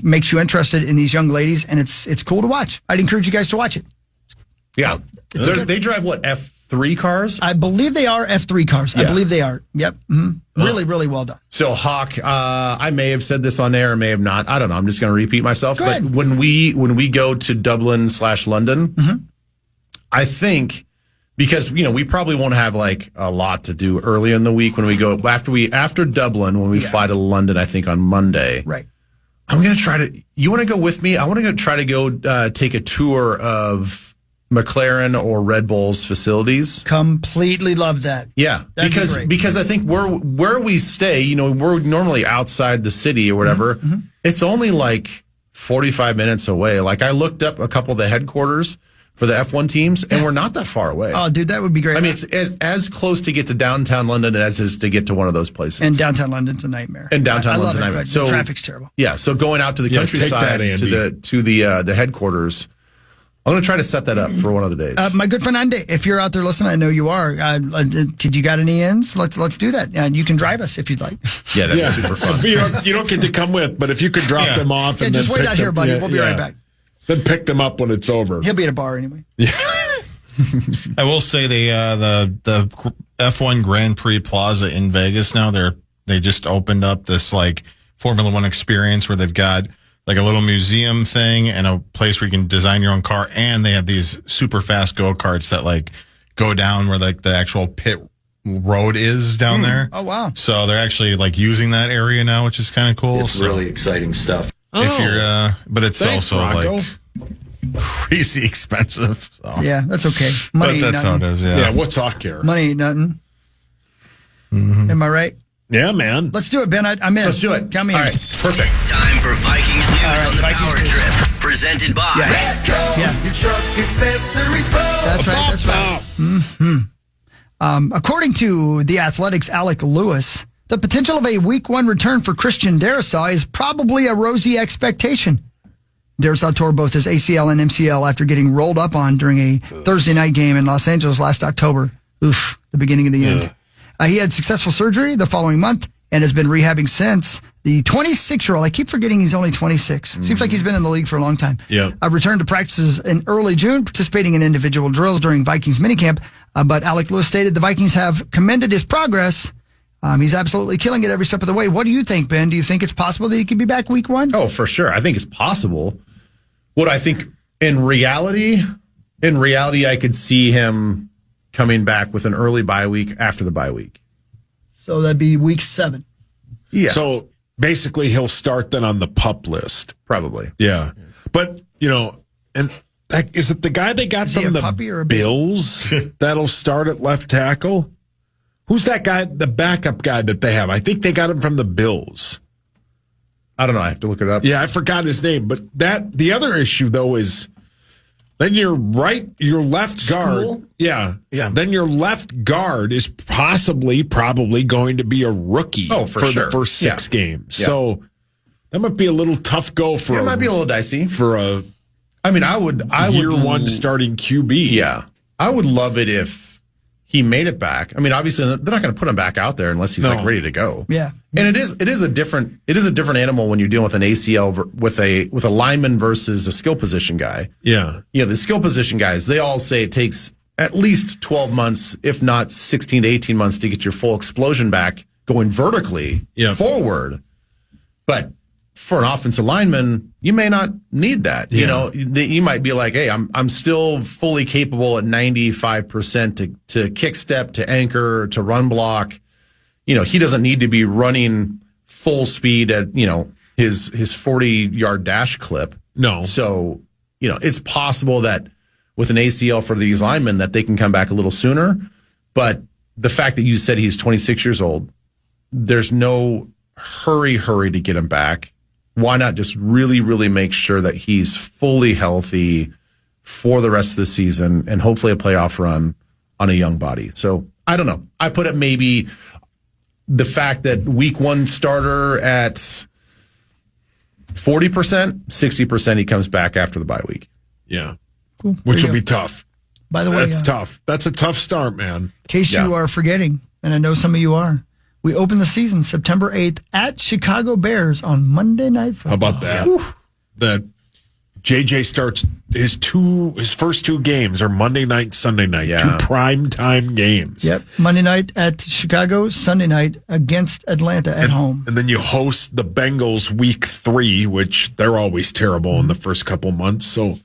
makes you interested in these young ladies, and it's cool to watch. I'd encourage you guys to watch it. Yeah, they drive what, F3 cars? I believe they are F3 cars. Yeah. I believe they are. Yep, really, really well done. So Hawk, I may have said this on air, may have not. I don't know. I'm just going to repeat myself. But when we go to Dublin/London. I think because, we probably won't have like a lot to do early in the week when we go after Dublin, when we fly to London, I think on Monday. Right. I'm going to you want to go with me? I want to try to go take a tour of McLaren or Red Bull's facilities. Completely love that. Yeah. That'd because I think where we stay, we're normally outside the city or whatever. It's only like 45 minutes away. Like I looked up a couple of the headquarters for the F1 teams, and we're not that far away. Oh, dude, that would be great. I mean, it's as close to get to downtown London as is to get to one of those places. And downtown London's a nightmare. And downtown London's a nightmare. So the traffic's terrible. Yeah, so going out to the countryside to the headquarters, I'm going to try to set that up for one of the days. My good friend Andy, if you're out there listening, I know you are. Could you got any ins? Let's do that. And you can drive us if you'd like. Yeah, that'd be super fun. You don't get to come with, but if you could drop them off and just then wait out here, buddy. We'll be right back. Then pick them up when it's over. He'll be at a bar anyway. Yeah. I will say the F1 Grand Prix Plaza in Vegas now, they just opened up this like Formula One experience where they've got like a little museum thing and a place where you can design your own car. And they have these super fast go-karts that like go down where like the actual pit road is down there. Oh, wow. So they're actually like using that area now, which is kind of cool. It's really exciting stuff. If you're, but it's Thanks, also Rocco. like crazy expensive. So. Yeah, that's okay. Money But ain't that's how it nothing. is. Yeah. Yeah, what's our care? Money ain't nothing. Am I right? Yeah, man. Let's do it, Ben. I'm in. Let's do it. Count me All in. right, perfect. It's time for Vikings news on the Vikings Power news. Trip. Presented by Yeah. That's right. That's right. According to The Athletic's Alec Lewis, the potential of a Week 1 return for Christian Darrisaw is probably a rosy expectation. Darrisaw tore both his ACL and MCL after getting rolled up on during a Thursday night game in Los Angeles last October. Oof, the beginning of the end. He had successful surgery the following month and has been rehabbing since. The 26-year-old, I keep forgetting he's only 26. Seems like he's been in the league for a long time. Yeah. Returned to practices in early June, participating in individual drills during Vikings minicamp. But Alec Lewis stated the Vikings have commended his progress. He's absolutely killing it every step of the way. What do you think, Ben? Do you think it's possible that he could be back Week 1? Oh, for sure. I think it's possible. What I think in reality, I could see him coming back with an early bye week after the bye week. So that'd be Week 7. Yeah. So basically, he'll start then on the PUP list. Probably. Yeah. But, and is it the guy they got Is he from a puppy or the a baby? Bills that'll start at left tackle? Who's that guy, the backup guy that they have? I think they got him from the Bills. I don't know. I have to look it up. Yeah, I forgot his name. But the other issue, though, is then your left guard. Yeah. Then your left guard is probably going to be a rookie for sure. the first 6 games. Yeah. So that might be a little tough go for It might be a little dicey. for a I would year one starting QB. Yeah. I would love it if he made it back. Obviously they're not going to put him back out there unless he's like ready to go. Yeah. And it is a different animal when you're dealing with an ACL with a lineman versus a skill position guy. Yeah. The skill position guys, they all say it takes at least 12 months, if not 16 to 18 months to get your full explosion back going vertically forward. But for an offensive lineman, you may not need that. You might be like, hey, I'm still fully capable at 95% to kick step, to anchor, to run block. He doesn't need to be running full speed at, his 40-yard dash clip. No. So, it's possible that with an ACL for these linemen that they can come back a little sooner. But the fact that you said he's 26 years old, there's no hurry to get him back. Why not just really, really make sure that he's fully healthy for the rest of the season and hopefully a playoff run on a young body? So I don't know. I put it maybe the fact that Week 1 starter at 40%, 60% he comes back after the bye week. Yeah. Cool. Which There will you be tough. By the way, That's tough. That's a tough start, man. in case you are forgetting, and I know some of you are, we open the season September 8th at Chicago Bears on Monday Night Football. How about that? That JJ starts his first 2 games are Monday night and Sunday night. Yeah. 2 prime time games. Yep. Monday night at Chicago, Sunday night against Atlanta at home. And then you host the Bengals week 3, which they're always terrible in the first couple months. So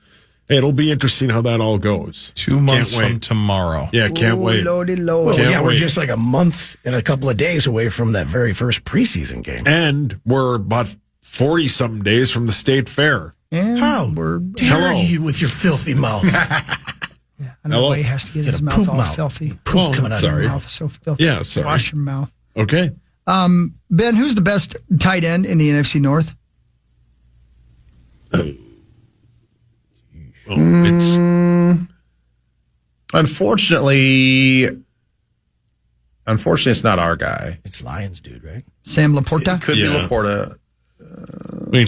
it'll be interesting how that all goes. 2 months Can't wait. from tomorrow. Yeah, can't wait. Lordy Lord. Well, Can't we're wait. just like a month and a couple of days away from that very first preseason game. And we're about 40-something days from the state fair. And How we're dare you with your filthy mouth? I know why he has to get his mouth poop all mouth. filthy. Poop coming out of Your your mouth mouth. so filthy. Yeah, sorry. Wash your mouth. Okay. Ben, who's the best tight end in the NFC North? It's Unfortunately, it's not our guy. It's Lions, dude, right? Sam Laporta? It could be Yeah. Laporta.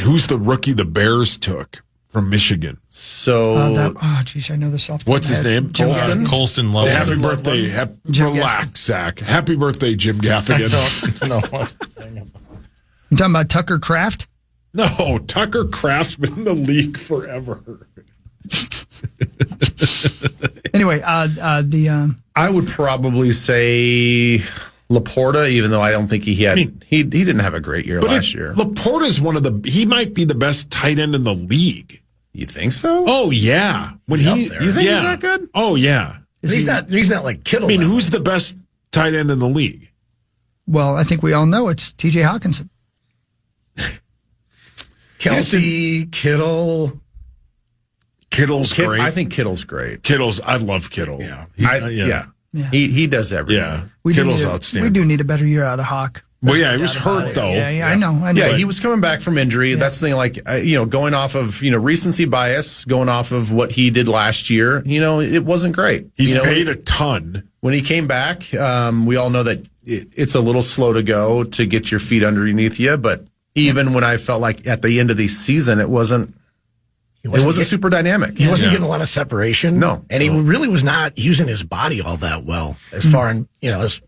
who's the rookie the Bears took from Michigan? So, geez, I know this off the What's top his of my head. name? Jim Colston? Gaffigan. Colston Oh, Loveland. happy birthday. Jim Relax, Zach. Happy birthday, Jim Gaffigan. No. You talking about Tucker Kraft? No, Tucker Kraft's been in the league forever. Anyway, I would probably say Laporta, even though I don't think he didn't have a great year last year. Laporta's he might be the best tight end in the league. You think so? Oh yeah. When he's up there. You think he's that good? Oh yeah. He's not like Kittle. I mean, who's the best tight end in the league? Well, I think we all know it's T.J. Hawkinson. Kelsey, Kittle. Kittle's great. I think Kittle's great. I love Kittle. Yeah. He does everything. Yeah. Kittle's outstanding. We do need a better year out of Hawk. Well, yeah, he was hurt though. Yeah, I know. Yeah, he was coming back from injury. Yeah. That's the thing, like, going off of, recency bias, going off of what he did last year, it wasn't great. He's paid a ton. When he came back, we all know that it's a little slow to go to get your feet underneath you. But even when I felt like at the end of the season, it wasn't super dynamic. He wasn't getting a lot of separation. No. And he really was not using his body all that well as far as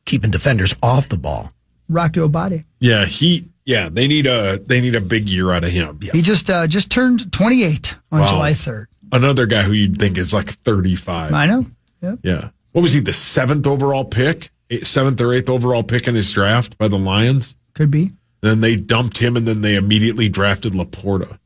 keeping defenders off the ball. Rock your body. Yeah, they need a big year out of him. Yeah. He just turned 28 on July 3rd. Another guy who you'd think is like 35. I know. Yep. Yeah. What was he, the 7th overall pick? 7th or 8th overall pick in his draft by the Lions? Could be. Then they dumped him, and then they immediately drafted Laporta.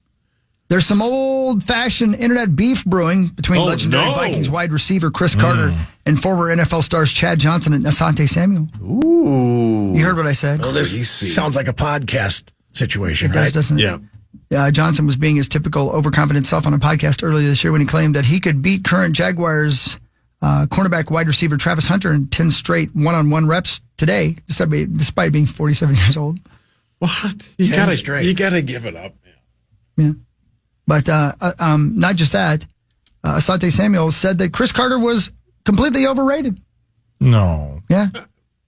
There's some old-fashioned internet beef brewing between legendary Vikings wide receiver Cris Carter and former NFL stars Chad Johnson and Asante Samuel. Ooh. You heard what I said? Well, this sounds like a podcast situation, it does, right? Doesn't it? Yeah. Johnson was being his typical overconfident self on a podcast earlier this year when he claimed that he could beat current Jaguars cornerback wide receiver Travis Hunter in 10 straight one-on-one reps today, despite being 47 years old. What? You gotta give it up, man. Yeah. But not just that. Asante Samuel said that Cris Carter was completely overrated. No. Yeah.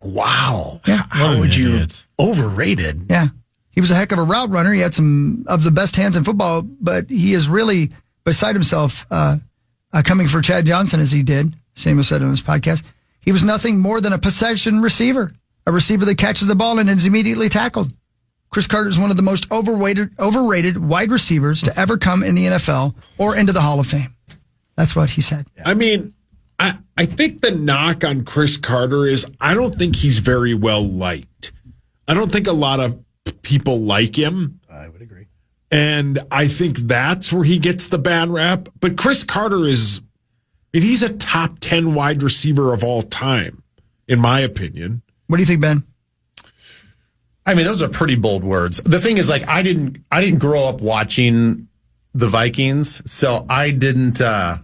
Wow. Yeah. How would you overrated? Yeah. He was a heck of a route runner. He had some of the best hands in football, but he is really beside himself coming for Chad Johnson as he did. Samuel said on his podcast. He was nothing more than a possession receiver, a receiver that catches the ball and is immediately tackled. Cris Carter is one of the most overrated wide receivers to ever come in the NFL or into the Hall of Fame. That's what he said. I mean, I think the knock on Cris Carter is I don't think he's very well liked. I don't think a lot of people like him. I would agree. And I think that's where he gets the bad rap. But Cris Carter he's a top 10 wide receiver of all time, in my opinion. What do you think, Ben? I mean, those are pretty bold words. The thing is, like, I didn't grow up watching the Vikings, so I didn't. I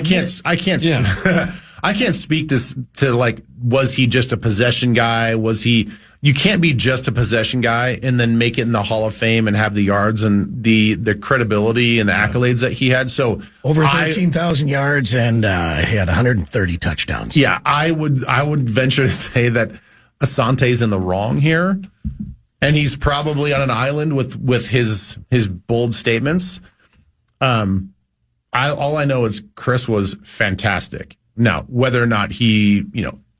can't. I can't speak to like, was he just a possession guy? Was he? You can't be just a possession guy and then make it in the Hall of Fame and have the yards and the credibility and the accolades that he had. So over 13,000 yards and he had 130 touchdowns. Yeah, I would venture to say that Asante's in the wrong here, and he's probably on an island with his bold statements. All I know is Cris was fantastic. Now, whether or not he,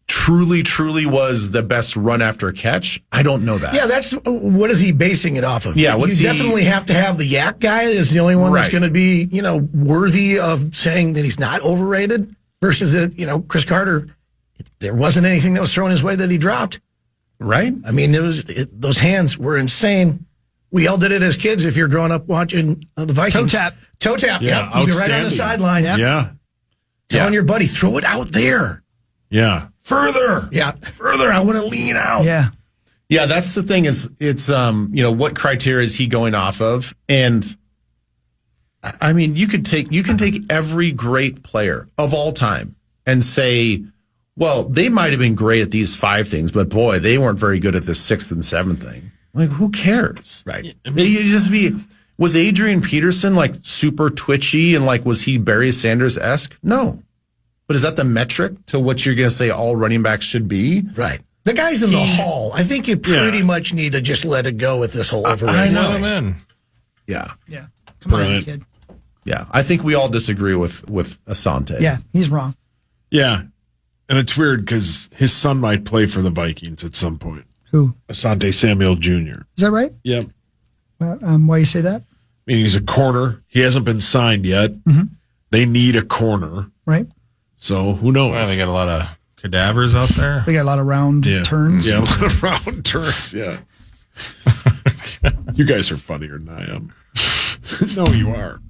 truly was the best run after catch, I don't know that. Yeah, what is he basing it off of? Yeah, you definitely have to have the yak guy is the only one that's going to be, worthy of saying that he's not overrated versus Cris Carter. There wasn't anything that was thrown his way that he dropped. Right? I mean, those hands were insane. We all did it as kids if you're growing up watching the Vikings. Toe tap. Yeah, you'd be right on the sideline. Yeah. Telling your buddy, throw it out there. Yeah. Further. Yeah. Further. I want to lean out. Yeah. Yeah, that's the thing. It's what criteria is he going off of? And I mean, you can take every great player of all time and say, well, they might have been great at these 5 things, but boy, they weren't very good at this 6th and 7th thing. Like, who cares? Right. I mean, was Adrian Peterson like super twitchy and like, was he Barry Sanders-esque? No. But is that the metric to what you're going to say all running backs should be? Right. The guys in the hall, I think you pretty much need to just let it go with this whole overrated. I know him in. Yeah. Yeah. Come on, kid. Yeah. I think we all disagree with Asante. Yeah, he's wrong. Yeah. And it's weird because his son might play for the Vikings at some point. Who? Asante Samuel Jr. Is that right? Yep. Why you say that? I mean, he's a corner. He hasn't been signed yet. Mm-hmm. They need a corner. Right. So who knows? Well, they got a lot of cadavers out there. They got a lot of round turns. Yeah, a lot of round turns, yeah. You guys are funnier than I am. No, you are.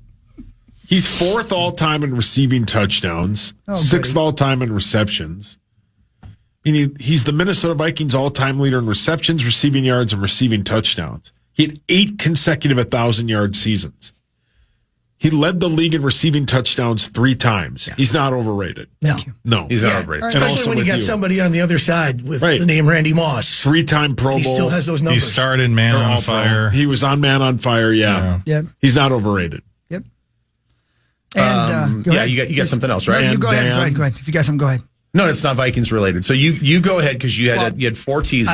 He's 4th all-time in receiving touchdowns, 6th all-time in receptions. I mean, he's the Minnesota Vikings all-time leader in receptions, receiving yards, and receiving touchdowns. He had 8 consecutive 1,000-yard seasons. He led the league in receiving touchdowns 3 times. Yeah. He's not overrated. No. He's not overrated. Especially when you got somebody on the other side with the name Randy Moss. 3-time Pro Bowl. He still has those numbers. He started Man on Fire. He was on Man on Fire, yeah. Yep. He's not overrated. Yep. And you got something else, right? No, you go ahead. Go ahead. If you got something, go ahead. No, it's not Vikings related. So you go ahead because you had 4 teases.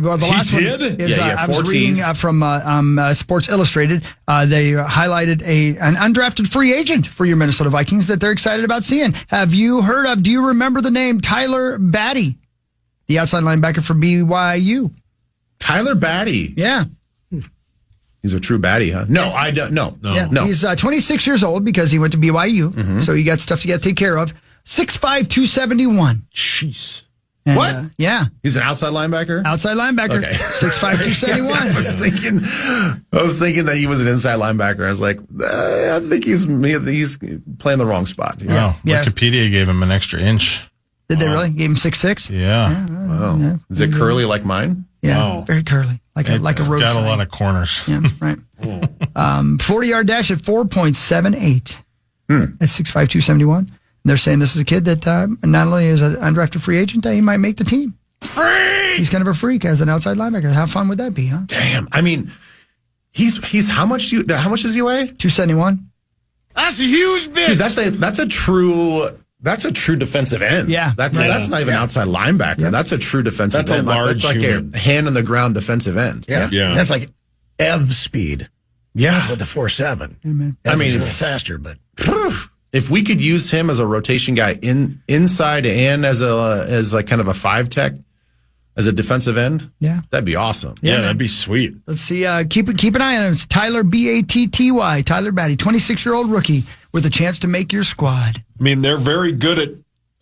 Well, the last one is I was reading from Sports Illustrated. They highlighted an undrafted free agent for your Minnesota Vikings that they're excited about seeing. Have you heard of? Do you remember the name Tyler Batty, the outside linebacker for BYU? Tyler Batty. Yeah. He's a true baddie, huh? No, I don't. No. He's 26 years old because he went to BYU, so he got stuff to take care of. 6'5", 271. Jeez. And, what? Yeah. He's an outside linebacker? Outside linebacker. Okay. 6'5", 271. I was thinking that he was an inside linebacker. I was like, I think he's playing the wrong spot. Wow. Wikipedia gave him an extra inch. Did they really? Gave him 6'6"? Yeah. Wow. Yeah. Is it curly like mine? Yeah. Wow. Very curly. Like a road got sign. A lot of corners. Yeah, right. 40-yard dash at 4.78 at 6'5", 271. They're saying this is a kid that not only is an undrafted free agent, he might make the team. Freak! He's kind of a freak as an outside linebacker. How fun would that be, huh? Damn. I mean, he's how much does he weigh? 271. That's a huge bitch. Dude, that's a true defensive end. Yeah. That's not even outside linebacker. Yeah. That's a true defensive end. That's a large That's like a hand on the ground defensive end. Yeah. That's like Ev speed. Yeah. With the 4.7. I mean, a little faster, but if we could use him as a rotation guy inside and as like kind of a 5 tech, as a defensive end, that'd be awesome. Yeah, that'd be sweet. Let's see. Keep an eye on him. It's Tyler Batty, Tyler Batty, 26-year-old rookie with a chance to make your squad. I mean, they're very good at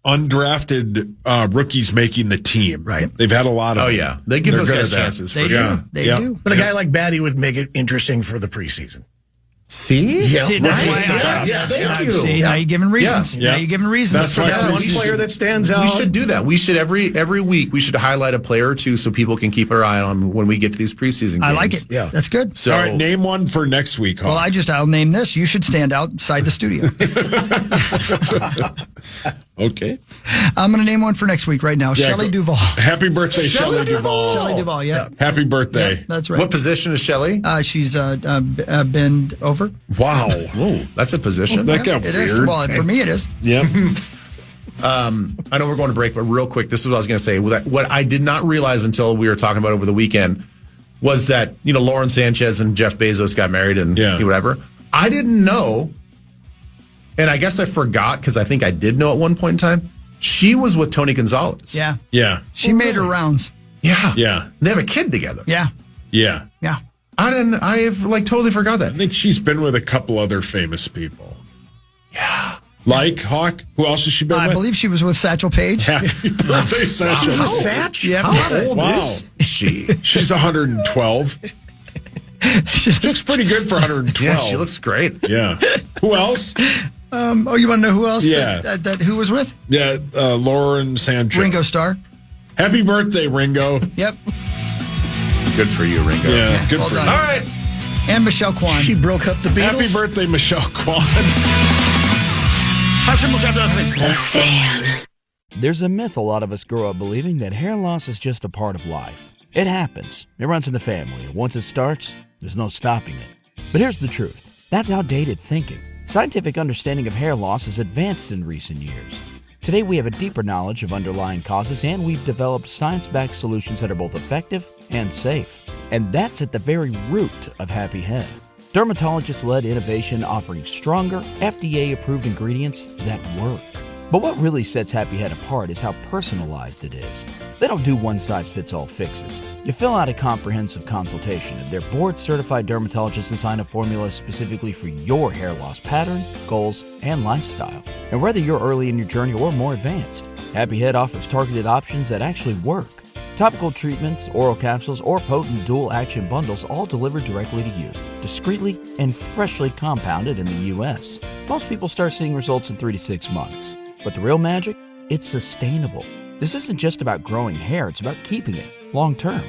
undrafted rookies making the team. Right. They've had a lot of. Oh yeah, they give those guys chances. They do. But a guy like Batty would make it interesting for the preseason. See? Yeah. See, that's why thank you. See, now you're giving reasons. Yeah. Now you're giving reasons. That's why One player that stands out. We should do that. We should every week we should highlight a player or two so people can keep our eye on them when we get to these preseason games. I like it. Yeah. That's good. So, all right, name one for next week, huh? Well, I'll name this. You should stand outside the studio. Okay. I'm going to name one for next week right now. Shelley Duvall. Happy birthday, Shelley Duvall. Shelley Duvall, yeah. Happy birthday. Yeah, that's right. What position is Shelley? She's bend over. Wow. Whoa, that's a position. That got it weird. is. Well, for me, it is. Yep. I know we're going to break, but real quick, this is what I was going to say. What I did not realize until we were talking about over the weekend was that, Lauren Sanchez and Jeff Bezos got married and whatever. I didn't know, and I guess I forgot because I think I did know at one point in time, she was with Tony Gonzalez. Yeah. Yeah. She made her rounds. Yeah. Yeah. They have a kid together. Yeah. Yeah. Yeah. I've totally forgot that. I think she's been with a couple other famous people. Yeah. Like Hawk? Who else has she been with? I believe she was with Satchel Paige. Happy birthday, Satchel. Satch? Yeah. How old is she? She's 112. She looks pretty good for 112. Yeah, she looks great. Yeah. Who else? You want to know who else? Yeah. That who was with? Yeah, Lauren Sanchez. Ringo Starr. Happy birthday, Ringo. Yep. Good for you, Ringo. Yeah, good for you. All right. And Michelle Kwan. She broke up the Beatles. Happy birthday, Michelle Kwan. The Fan. There's a myth a lot of us grow up believing that hair loss is just a part of life. It happens. It runs in the family. Once it starts, there's no stopping it. But here's the truth. That's outdated thinking. Scientific understanding of hair loss has advanced in recent years. Today we have a deeper knowledge of underlying causes, and we've developed science-backed solutions that are both effective and safe. And that's at the very root of Happy Head. Dermatologist-led innovation offering stronger, FDA-approved ingredients that work. But what really sets Happy Head apart is how personalized it is. They don't do one-size-fits-all fixes. You fill out a comprehensive consultation, and their board-certified dermatologists assign a formula specifically for your hair loss pattern, goals, and lifestyle. And whether you're early in your journey or more advanced, Happy Head offers targeted options that actually work. Topical treatments, oral capsules, or potent dual-action bundles all delivered directly to you, discreetly and freshly compounded in the U.S. Most people start seeing results in 3 to 6 months. But the real magic? It's sustainable. This isn't just about growing hair, it's about keeping it long term.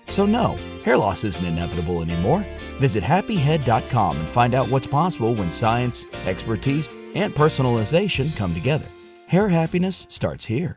So no, hair loss isn't inevitable anymore. Visit happyhead.com and find out what's possible when science, expertise, and personalization come together. Hair happiness starts here.